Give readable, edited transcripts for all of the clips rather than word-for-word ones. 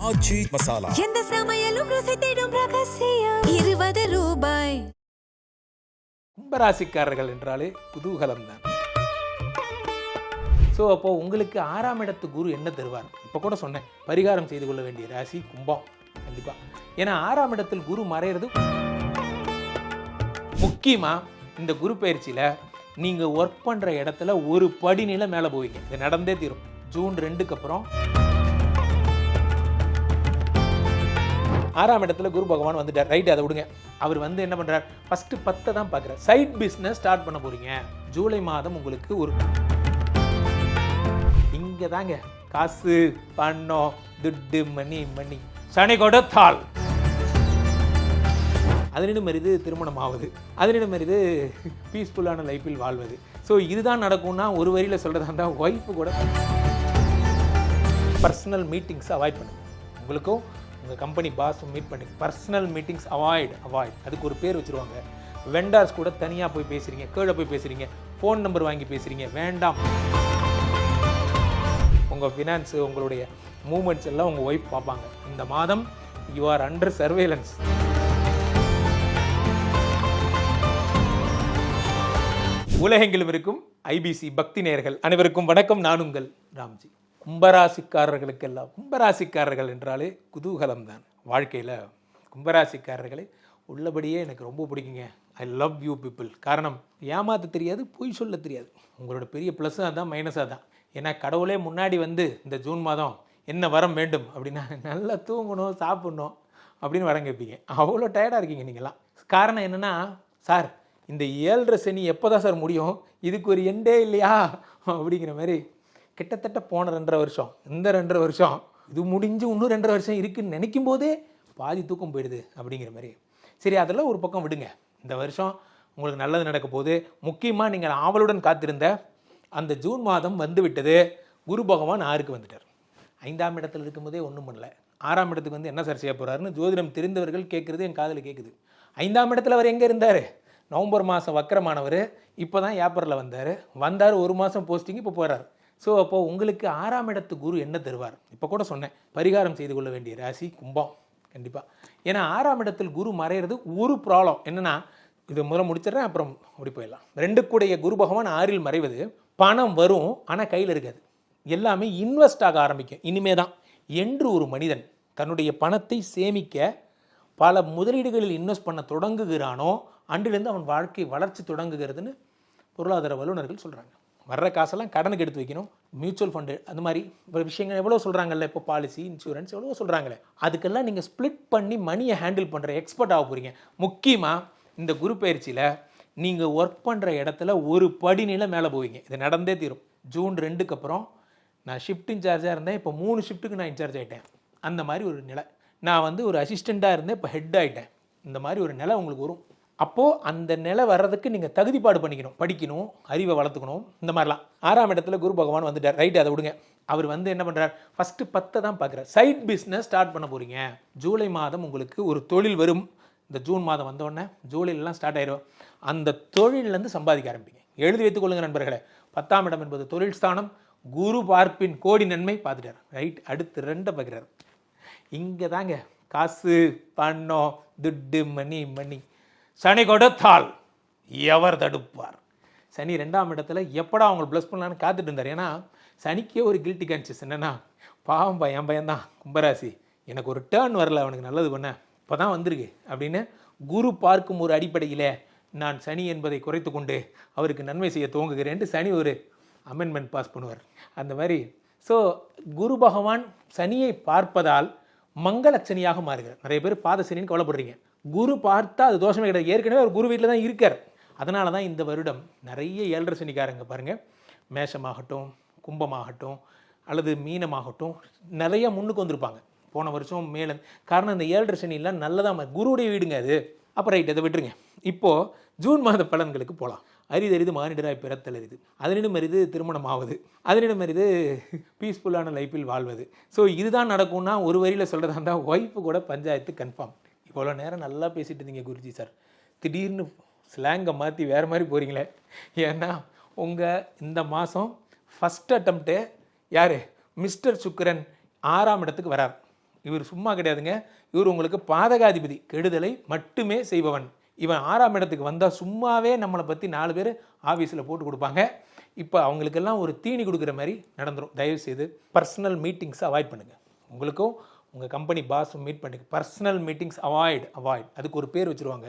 ஆச்சி மசாலா. எந்த சமையலும் ருசி தேடும் ரகசியம் 20 ரூபாய். கும்பராசிக்காரர்கள் என்றாலே குதூகலம் தான். ஸோ அப்போ உங்களுக்கு 6ஆம் இடத்து குரு என்ன தருவார்? இப்போ கூட சொன்னேன், பரிகாரம் செய்து கொள்ள வேண்டிய ராசி கும்பம். கண்டிப்பாக. ஏன்னா 6ஆம் இடத்தில் குரு மறையிறது முக்கியமாக இந்த குரு பயிற்சியில் நீங்கள் ஒர்க் பண்ணுற இடத்துல ஒரு படிநில மேலே போவீங்க. இது நடந்தே தீரும். ஜூன் 2க்கு அப்புறம் 6ஆம் இடத்துல குரு பகவான் வந்துட்டார். ரைட், அதை விடுங்க. அவர் வந்து என்ன பண்ணுறார்? ஃபஸ்ட்டு 10 தான் பார்க்குறார். சைட் பிஸ்னஸ் ஸ்டார்ட் பண்ண போகிறீங்க. ஜூலை மாதம் உங்களுக்கு ஒரு இங்கே தாங்க காசு பணம் துட்டு மணி சனி கொடுத்தால் அதனிடம் மரிது திருமணம் ஆகுது, அதனிடம் மரிது பீஸ்ஃபுல்லான லைஃப்பில் வாழ்வது. ஸோ இதுதான் நடக்கும்னா ஒரு வரியில் சொல்கிறதா இருந்தால் ஒய்ஃபு கூட பர்சனல் மீட்டிங்ஸ் அவாய்ட் பண்ணுங்க. உங்களுக்கும் உங்கள் கம்பெனி பாஸும் மீட் பண்ணி பர்சனல் மீட்டிங்ஸ் அவாய்ட். அதுக்கு ஒரு பேர் வச்சுருவாங்க. வெண்டார்ஸ் கூட தனியாக போய் பேசுகிறீங்க, கீழே போய் பேசுகிறீங்க, ஃபோன் நம்பர் வாங்கி பேசுகிறீங்க, வேண்டாம். உங்கள் ஃபினான்ஸு உங்களுடைய மூமெண்ட்ஸ் எல்லாம் உங்கள் ஒய்ஃப் பார்ப்பாங்க. இந்த மாதம் யூ ஆர் அண்டர் சர்வேலன்ஸ். உலகெங்கிலும் இருக்கும் ஐபிசி பக்தி நேயர்கள் அனைவருக்கும் வணக்கம். நான் உங்கள் ராம்ஜி. கும்பராசிக்காரர்களுக்கெல்லாம், கும்பராசிக்காரர்கள் என்றாலே குதூகலம் தான். வாழ்க்கையில் கும்பராசிக்காரர்களை உள்ளபடியே எனக்கு ரொம்ப பிடிக்குங்க. I love you people. காரணம், ஏமாற்ற தெரியாது, பொய் சொல்ல தெரியாது. உங்களோட பெரிய ப்ளஸ்ஸாக தான் மைனஸாக தான். ஏன்னா கடவுளே முன்னாடி வந்து இந்த ஜூன் மாதம் என்ன வரம் வேண்டும் அப்படின்னா நல்லா தூங்கணும், சாப்பிட்ணும் அப்படின்னு வரம் கேட்பீங்க. அவ்வளோ டயர்டாக இருக்கீங்க நீங்களாம். காரணம் என்னென்னா, சார் இந்த 7.5 சனி எப்போ தான் சார் முடியும், இதுக்கு ஒரு எண்டே இல்லையா அப்படிங்கிற மாதிரி. கிட்டத்தட்ட போன 2.5 வருஷம், இந்த 2.5 வருஷம், இது முடிஞ்சு இன்னும் 2.5 வருஷம் இருக்குதுன்னு நினைக்கும் போதே பாதி தூக்கம் போயிடுது அப்படிங்கிற மாதிரி. சரி, அதெல்லாம் ஒரு பக்கம் விடுங்க. இந்த வருஷம் உங்களுக்கு நல்லது நடக்க போகுது. முக்கியமாக நீங்கள் ஆவலுடன் காத்திருந்த அந்த ஜூன் மாதம் வந்து விட்டது. குரு பகவான் 6க்கு வந்துட்டார். 5ஆம் இடத்துல இருக்கும்போதே ஒன்றும் பண்ணல. 6ஆம் இடத்துக்கு வந்து என்ன சார் செய்ய போகிறாருன்னு ஜோதிடம் தெரிந்தவர்கள் கேட்குறது என் காதில் கேட்குது. 5ஆம் இடத்துல அவர் எங்கே இருந்தார்? நவம்பர் மாதம் வக்கரமானவர். இப்போ தான் ஏப்ரலில் வந்தார். 1 மாதம் போஸ்டிங், இப்போ போகிறார். ஸோ அப்போது உங்களுக்கு 6ஆம் இடத்து குரு என்ன தருவார்? இப்போ கூட சொன்னேன், பரிகாரம் செய்து கொள்ள வேண்டிய ராசி கும்பம். கண்டிப்பாக. ஏன்னா 6ஆம் இடத்தில் குரு மறையிறது ஒரு ப்ராப்ளம் என்னென்னா, இது முதல்ல முடிச்சிடுறேன், அப்புறம் அப்படி போயிடலாம். 2க்குடைய குரு பகவான் 6ல் மறைவது, பணம் வரும் ஆனால் கையில் இருக்காது. எல்லாமே இன்வெஸ்ட் ஆக ஆரம்பிக்கும். இனிமே தான் என்று ஒரு மனிதன் தன்னுடைய பணத்தை சேமிக்க பல முதலீடுகளில் இன்வெஸ்ட் பண்ண தொடங்குகிறானோ அன்றிலிருந்து அவன் வாழ்க்கை வளர்ச்சி தொடங்குகிறதுன்னு பொருளாதார வல்லுநர்கள் சொல்கிறாங்க. வர்ற காசெல்லாம் கடனுக்கு எடுத்து வைக்கணும், மியூச்சுவல் ஃபண்டு, அந்த மாதிரி விஷயங்கள் எவ்வளோ சொல்கிறாங்கல்ல. இப்போ பாலிசி, இன்சூரன்ஸ் எவ்வளோ சொல்கிறாங்களே, அதுக்கெல்லாம் நீங்கள் ஸ்ப்ளிட் பண்ணி மணியை ஹேண்டில் பண்ணுற எக்ஸ்பர்ட் ஆக போகிறீங்க. முக்கியமாக இந்த குரு பயிற்சியில் நீங்கள் ஒர்க் பண்ணுற இடத்துல ஒரு படிநில மேலே போவீங்க. இது நடந்தே தீரும். ஜூன் 2க்கு அப்புறம் நான் ஷிஃப்ட் இன்சார்ஜாக இருந்தேன், இப்போ 3 ஷிஃப்ட்டுக்கு நான் இன்சார்ஜ் ஆகிட்டேன். அந்த மாதிரி ஒரு நிலை. நான் வந்து ஒரு அசிஸ்டண்ட்டாக இருந்தேன், இப்போ ஹெட் ஆகிட்டேன். இந்த மாதிரி ஒரு நிலை உங்களுக்கு வரும். அப்போது அந்த நிலை வர்றதுக்கு நீங்கள் தகுதிப்பாடு பண்ணிக்கணும், படிக்கணும், அறிவை வளர்த்துக்கணும். இந்த மாதிரிலாம் 6ஆம் இடத்துல குரு பகவான் வந்துட்டார். ரைட், அதை விடுங்க. அவர் வந்து என்ன பண்ணுறார்? ஃபஸ்ட்டு 10 தான் பார்க்குறார். சைட் பிஸ்னஸ் ஸ்டார்ட் பண்ண போகிறீங்க. ஜூலை மாதம் உங்களுக்கு ஒரு தொழில் வரும். இந்த ஜூன் மாதம் வந்தோடனே ஜூலைலாம் ஸ்டார்ட் ஆயிடும். அந்த தொழிலேருந்து சம்பாதிக்க ஆரம்பிங்க. எழுதி வைத்துக் கொள்ளுங்க நண்பர்களே. 10ஆம் இடம் என்பது தொழில் ஸ்தானம். குரு பார்ப்பின் கோடி நன்மை பார்த்துட்டார். ரைட், அடுத்து 2 பார்க்குறாரு. இங்கே தாங்க காசு பணம் துட்டு மணி சனி கொடுத்தால் எவர் தடுப்பார். சனி 2ஆம் இடத்துல எப்படா அவங்களை ப்ளஸ் பண்ணலான்னு காத்துட்டு இருந்தார். ஏன்னா சனிக்கே ஒரு கில்ட்டி கான்சியஸ் என்னென்னா, பாவம் என் பையன்தான் கும்பராசி, எனக்கு ஒரு டேர்ன் வரல, அவனுக்கு நல்லது பண்ண இப்போ தான் வந்திருக்கு அப்படின்னு குரு பார்க்கும் ஒரு அடிப்படையில் நான் சனி என்பதை குறைத்து கொண்டு அவருக்கு நன்மை செய்ய துவங்குகிறேன்ட்டு சனி ஒரு அமெண்ட்மெண்ட் பாஸ் பண்ணுவார். அந்த மாதிரி. ஸோ குரு பகவான் சனியை பார்ப்பதால் மங்களச்சனியாக மாறுகிறார். நிறைய பேர் பாத சனின்னு கவலைப்படுறீங்க. குரு பார்த்தா அது தோஷமே கிடையாது. ஏற்கனவே அவர் குரு வீட்டில் தான் இருக்கார். அதனால தான் இந்த வருடம் நிறைய 7.5 சனிக்காரங்க பாருங்கள், மேஷமாகட்டும், கும்பமாகட்டும், அல்லது மீனமாகட்டும், நிறைய முன்னுக்கு வந்திருப்பாங்க போன வருஷம் மேலே. காரணம் இந்த 7.5 சனிலாம் நல்லதாக குருவுடைய வீடுங்க அது. அப்போ ரைட், அதை விட்டுருங்க. இப்போது ஜூன் மாத பலன்களுக்கு போகலாம். அரிது மானிடராய் பிறத்தல் அரிது, அதனிடம் அரிது திருமணம் ஆகுது, அதனிடம் அரிது பீஸ்ஃபுல்லான லைஃப்பில் வாழ்வது. ஸோ இதுதான் நடக்கும்னா ஒரு வரியில் சொல்கிறதா இருந்தால் ஒய்ஃபு கூட பஞ்சாயத்து கன்ஃபார்ம். இவ்வளோ நேரம் நல்லா பேசிட்டு இருந்தீங்க குருஜி சார், திடீர்னு ஸ்லாங்கை மாற்றி வேறு மாதிரி போகிறீங்களே. ஏன்னா உங்கள் இந்த மாதம் ஃபஸ்ட் அட்டம்ப்ட்டு யார்? மிஸ்டர் சுக்கிரன் 6ஆம் இடத்துக்கு வரார். இவர் சும்மா கிடையாதுங்க. இவர் உங்களுக்கு பாதகாதிபதி, கெடுதலை மட்டுமே செய்பவன். இவன் 6ஆம் இடத்துக்கு வந்தால் சும்மாவே நம்மளை பற்றி 4 பேர் ஆஃபீஸில் போட்டு கொடுப்பாங்க. இப்போ அவங்களுக்கெல்லாம் ஒரு தீனி கொடுக்குற மாதிரி நடந்துடும். தயவுசெய்து பர்சனல் மீட்டிங்ஸை அவாய்ட் பண்ணுங்கள். உங்களுக்கும் உங்கள் கம்பெனி பாஸும் மீட் பண்ணுங்க. Personal meetings avoid. அதுக்கு ஒரு பேர் வச்சுருவாங்க.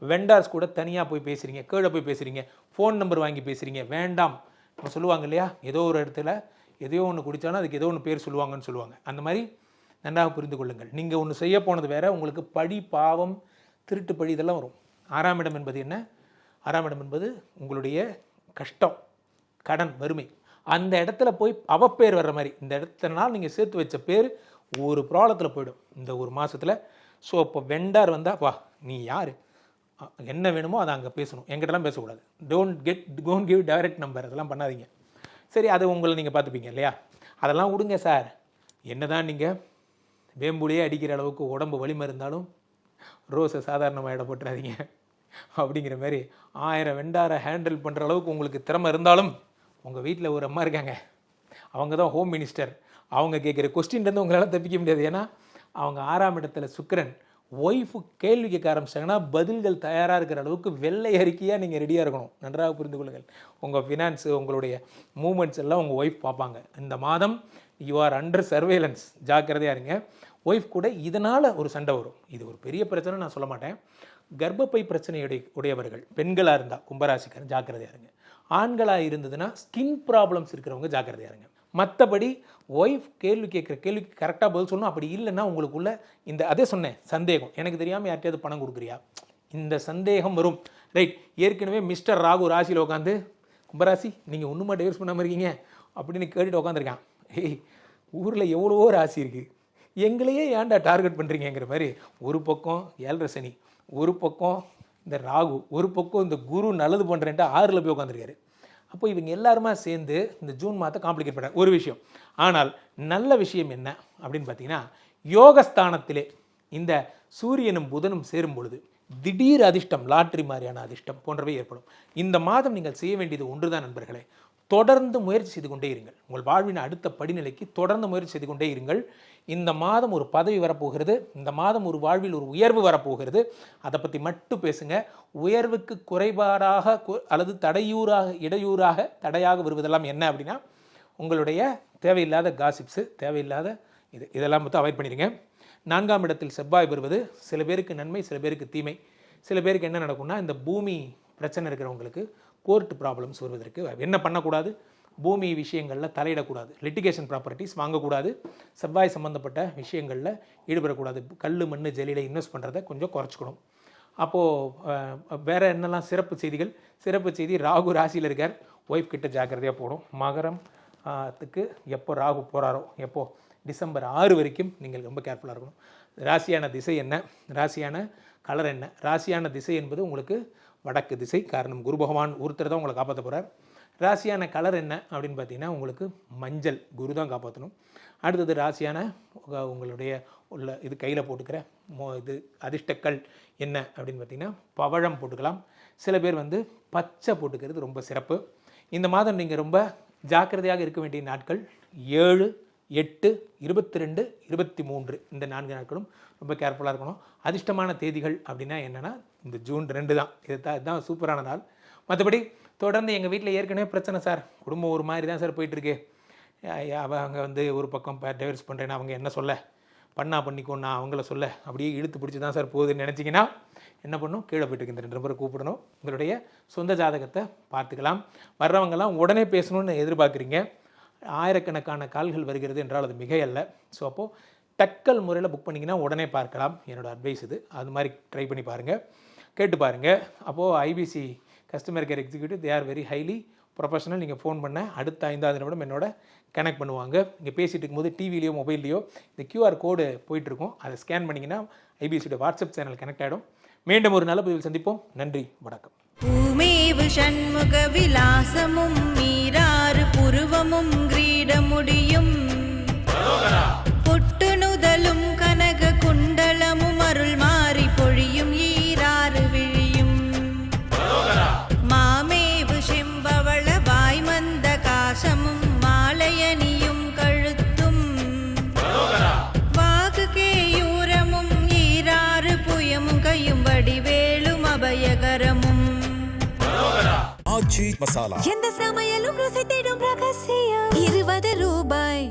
வெண்டார்ஸ் கூட தனியாக போய் பேசுகிறீங்க, கீழே போய் பேசுகிறீங்க, ஃபோன் நம்பர் வாங்கி பேசுகிறீங்க, வேண்டாம். நம்ம சொல்லுவாங்க இல்லையா, ஏதோ ஒரு இடத்துல எதையோ ஒன்று குடித்தாலும் அதுக்கு ஏதோ ஒன்று பேர் சொல்லுவாங்கன்னு சொல்லுவாங்க. அந்த மாதிரி நன்றாக புரிந்து கொள்ளுங்கள். நீங்கள் ஒன்று செய்ய போனது வேறு, உங்களுக்கு பழி, பாவம், திருட்டு பழி இதெல்லாம் வரும். 6ஆம் இடம் என்பது என்ன? 6ஆம் இடம் என்பது உங்களுடைய கஷ்டம், கடன், வறுமை. அந்த இடத்துல போய் அவப்பேர் வர்ற மாதிரி, இந்த இடத்துனால நீங்கள் சேர்த்து வச்ச பேர் ஒரு ப்ராப்ளத்தில் போயிடும் இந்த ஒரு மாதத்தில். ஸோ இப்போ வெண்டார் வந்தால், வா நீ யார், என்ன வேணுமோ அதை அங்கே பேசணும், எங்கிட்டலாம் பேசக்கூடாது. டோன்ட் கிவ் டைரக்ட் நம்பர், அதெல்லாம் பண்ணாதீங்க. சரி, அது உங்களை நீங்கள் பார்த்துப்பீங்க இல்லையா, அதெல்லாம் விடுங்க சார். என்ன தான் நீங்கள் வேம்புலியே அடிக்கிற அளவுக்கு உடம்பு வலிமை இருந்தாலும் ரோஸை சாதாரணமாக இட போட்டுறாதீங்க அப்படிங்கிற மாதிரி 1000 வெண்டாரை ஹேண்டில் பண்ணுற அளவுக்கு உங்களுக்கு திறமை இருந்தாலும் உங்கள் வீட்டில் ஒரு அம்மா இருக்காங்க, அவங்க தான் ஹோம் மினிஸ்டர். அவங்க கேட்குற கொஸ்டின்லேருந்து உங்களால் தப்பிக்க முடியாது. ஏன்னா அவங்க 6ஆம் இடத்துல சுக்கிரன். ஒய்ஃபு கேள்வி கேட்க ஆரம்பிச்சிட்டாங்கன்னா பதில்கள் தயாராக இருக்கிற அளவுக்கு வெள்ளை அறிக்கையாக நீங்கள் ரெடியாக இருக்கணும். நன்றாக புரிந்து கொள்ளுங்கள். உங்கள் ஃபினான்ஸு, உங்களுடைய மூமெண்ட்ஸ் எல்லாம் உங்கள் ஒய்ஃப் பார்ப்பாங்க. இந்த மாதம் யூ ஆர் அண்டர் சர்வேலன்ஸ், ஜாக்கிரதையாக இருங்க. ஒய்ஃப் கூட இதனால் ஒரு சண்டை வரும். இது ஒரு பெரிய பிரச்சனை நான் சொல்ல மாட்டேன். கர்ப்பப்பை பிரச்சனை உடையவர்கள் பெண்களாக இருந்தால் கும்பராசிக்காரன் ஜாக்கிரதையாக இருங்க. ஆண்களாக இருந்ததுன்னா ஸ்கின் ப்ராப்ளம்ஸ் இருக்கிறவங்க ஜாக்கிரதையாக இருங்க. மற்றபடி ஒய்ஃப் கேள்வி கேட்குற கேள்விக்கு கரெக்டாக பதில் சொல்லணும். அப்படி இல்லைன்னா உங்களுக்குள்ள இந்த அதே சொன்னேன் சந்தேகம், எனக்கு தெரியாமல் யார்ட்டையாவது பணம் கொடுக்குறியா, இந்த சந்தேகம் வரும். ரைட், ஏற்கனவே மிஸ்டர் ராகு ராசியில் உட்காந்து கும்பராசி நீங்கள் ஒன்றுமா டைவர்ஸ் பண்ணாமல் இருக்கீங்க அப்படின்னு கேட்டுட்டு உட்காந்துருக்கான். ஏய், ஊரில் எவ்வளவோ ராசி இருக்குது, எங்களையே ஏன்டா டார்கெட் பண்ணுறீங்கிற மாதிரி. ஒரு பக்கம் 7.5 சனி, ஒரு பக்கம் இந்த ராகு, ஒரு பக்கம் இந்த குரு நல்லது பண்ணுறேன்ட்டு 6ல் போய் உட்காந்துருக்காரு. அப்போ இவங்க எல்லாருமா சேர்ந்து இந்த ஜூன் மாதத்தை காம்ப்ளிகேட் பண்ணுறாங்க. ஒரு விஷயம். ஆனால் நல்ல விஷயம் என்ன அப்படின்னு பார்த்தீங்கன்னா, யோகஸ்தானத்திலே இந்த சூரியனும் புதனும் சேரும் பொழுது திடீர் அதிர்ஷ்டம், லாட்ரி மாதிரியான அதிர்ஷ்டம் போன்றவை ஏற்படும். இந்த மாதம் நீங்கள் செய்ய வேண்டியது ஒன்றுதான் நண்பர்களே, தொடர்ந்து முயற்சி செய்து கொண்டே இருங்கள். உங்கள் வாழ்வின் அடுத்த படிநிலைக்கு தொடர்ந்து முயற்சி செய்து கொண்டே இருங்கள். இந்த மாதம் ஒரு பதவி வரப்போகிறது, இந்த மாதம் ஒரு வாழ்வில் ஒரு உயர்வு வரப்போகிறது. அதை பற்றி மட்டும் பேசுங்க. உயர்வுக்கு குறைபாடாக அல்லது இடையூறாக தடையாக வருவதெல்லாம் என்ன அப்படின்னா, உங்களுடைய தேவையில்லாத காசிப்ஸு, தேவையில்லாத இதெல்லாம் மட்டும் அவாய்ட் பண்ணிடுங்க. 4ஆம் இடத்தில் செவ்வாய் வருவது சில பேருக்கு நன்மை, சில பேருக்கு தீமை. சில பேருக்கு என்ன நடக்கும்னா, இந்த பூமி பிரச்சனை இருக்கிறவங்களுக்கு கோர்ட் ப்ராப்ளம்ஸ் வருவதற்கு என்ன பண்ணக்கூடாது, பூமி விஷயங்களில் தலையிடக்கூடாது, லிட்டிகேஷன் ப்ராப்பர்ட்டிஸ் வாங்கக்கூடாது, செவ்வாய் சம்மந்தப்பட்ட விஷயங்களில் ஈடுபடக்கூடாது, கல் மண் ஜெல்லியில் இன்வெஸ்ட் பண்ணுறதை கொஞ்சம் குறைச்சிக்கணும். அப்போது வேறு என்னெல்லாம் சிறப்பு செய்திகள்? சிறப்பு செய்தி, ராகு ராசியில் இருக்கார், ஒய்ஃப் கிட்ட ஜாக்கிரதையாக போகணும். மகரத்துக்கு எப்போ ராகு போகிறாரோ, எப்போ டிசம்பர் 6 வரைக்கும் நீங்கள் ரொம்ப கேர்ஃபுல்லாக இருக்கணும். ராசியான திசை என்ன, ராசியான கலர் என்ன? ராசியான திசை என்பது உங்களுக்கு வடக்கு திசை. காரணம், குரு பகவான் ஒருத்தர் தான் உங்களை காப்பாற்ற போகிறார். ராசியான கலர் என்ன அப்படின்னு பார்த்தீங்கன்னா, உங்களுக்கு மஞ்சள், குரு தான் காப்பாற்றணும். அடுத்தது ராசியான உங்களுடைய உள்ள இது கையில் போட்டுக்கிற இது அதிர்ஷ்டக்கல் என்ன அப்படின்னு பார்த்தீங்கன்னா, பவழம் போட்டுக்கலாம். சில பேர் வந்து பச்சை போட்டுக்கிறது ரொம்ப சிறப்பு. இந்த மாதம் நீங்கள் ரொம்ப ஜாக்கிரதையாக இருக்க வேண்டிய நாட்கள் 7, 8, 22, 23 இந்த 4 நாட்களும் ரொம்ப கேர்ஃபுல்லாக இருக்கணும். அதிர்ஷ்டமான தேதிகள் அப்படின்னா என்னென்னா, இந்த ஜூன் 2 தான். இதுதான் சூப்பரான நாள். மற்றபடி தொடர்ந்து எங்கள் வீட்டில் ஏற்கனவே பிரச்சனை சார், குடும்பம் ஒரு மாதிரி தான் சார் போயிட்டுருக்கு. அவங்க வந்து ஒரு பக்கம் டைவர்ஸ் பண்ணுறேன்னா அவங்க என்ன சொல்ல, பண்ணிக்கோன்னா அவங்கள சொல்ல, அப்படியே இழுத்து பிடிச்சி தான் சார் போகுதுன்னு நினச்சிங்கன்னா என்ன பண்ணும், கீழே போய்ட்டு இந்த 2 நம்பரை கூப்பிடணும். உங்களுடைய சொந்த ஜாதகத்தை பார்த்துக்கலாம். வர்றவங்கெல்லாம் உடனே பேசணும்னு எதிர்பார்க்குறீங்க. ஆயிரக்கணக்கான கால்கள் வருகிறது என்றால் அது மிகையல்ல. ஸோ அப்போது டக்கல் முறையில் புக் பண்ணிங்கன்னா உடனே பார்க்கலாம். என்னோடய அட்வைஸ் இது. அது மாதிரி ட்ரை பண்ணி பாருங்கள், கேட்டு பாருங்கள். அப்போது IPC customer care executive they are very highly professional. நீங்கள் ஃபோன் பண்ண அடுத்த 5வது நிமிடம் என்னோட கனெக்ட் பண்ணுவாங்க. இங்கே பேசிகிட்டு இருக்கும்போது டிவிலையோ மொபைல்லையோ இந்த QR கோடு போயிட்டுருக்கும், அதை ஸ்கேன் பண்ணிங்கன்னா ஐபிசியோட வாட்ஸ்அப் சேனல் கனெக்ட் ஆகிடும். மீண்டும் ஒரு நல்ல பதிவில் சந்திப்போம். நன்றி, வணக்கம். பூமேவு ஷண்முக விலாசமும் மீராறு புருவமும் கிரீடமுடியும் பொட்டுணுதலும் கனக குண்டலமும் அருள் மாறி பொழியும் ஈராறு விழியும் மாமேவு செம்பவள வாய்மந்த காசமும் மாலையணியும் கழுத்தும் வாகு ஆச்சி மசாலா. எந்த சமையலும் ருசி தேடும் ரகசியம் 20 ரூபாய்.